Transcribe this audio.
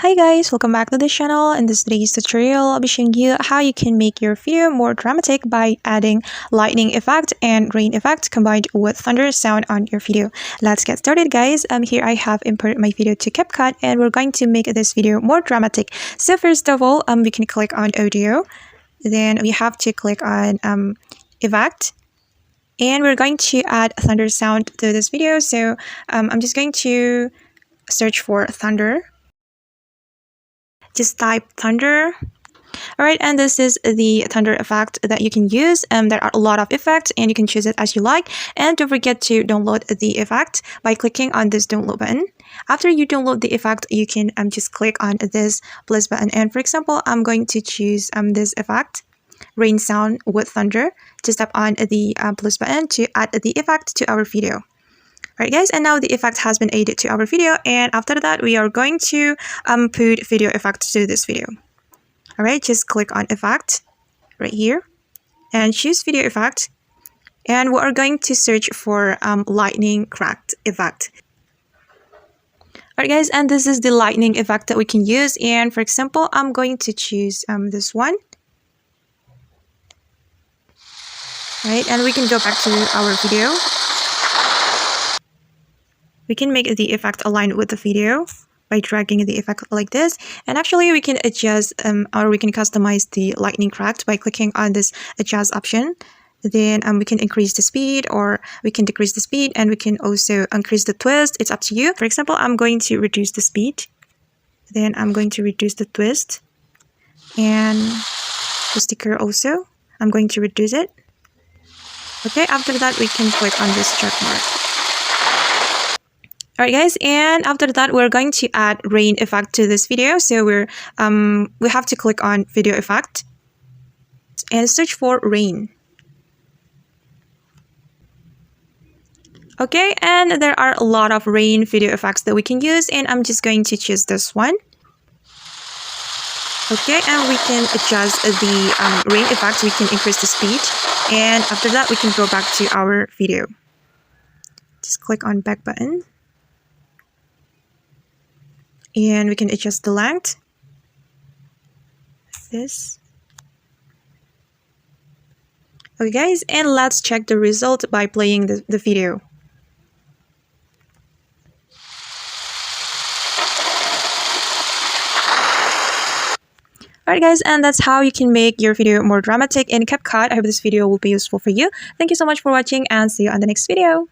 Hi guys, welcome back to the channel. In this today's tutorial, I'll be showing you how you can make your video more dramatic by adding lightning effect and rain effect combined with thunder sound on your video. Let's get started guys. Here I have imported my video to CapCut and we're going to make this video more dramatic. So first of all, we can click on audio. Then we have to click on effect. And we're going to add thunder sound to this video. So I'm just going to search for thunder. Just type thunder. Alright, and this is the thunder effect that you can use. There are a lot of effects and you can choose it as you like. And don't forget to download the effect by clicking on this download button. After you download the effect, you can just click on this plus button. And for example, I'm going to choose this effect, rain sound with thunder. Just tap on the plus button to add the effect to our video. Alright guys, and now the effect has been added to our video, and after that we are going to put video effect to this video. Alright, just click on effect right here and choose video effect, and we are going to search for lightning cracked effect. Alright guys, and this is the lightning effect that we can use, and for example I'm going to choose this one. Right, and we can go back to our video. We can make the effect align with the video by dragging the effect like this. And actually we can adjust or we can customize the lightning cracked by clicking on this adjust option. Then we can increase the speed or we can decrease the speed, and we can also increase the twist. It's up to you. For example, I'm going to reduce the speed. Then I'm going to reduce the twist. And the sticker also, I'm going to reduce it. Okay, after that we can click on this check mark. Alright guys, and after that we're going to add rain effect to this video. So we have to click on video effect and search for rain. Okay, and there are a lot of rain video effects that we can use, and I'm just going to choose this one. Okay, and we can adjust the rain effect. We can increase the speed, and after that we can go back to our video. Just click on back button. And we can adjust the length. This. Okay guys, and let's check the result by playing the video. Alright guys, and that's how you can make your video more dramatic in CapCut. I hope this video will be useful for you. Thank you so much for watching and see you on the next video.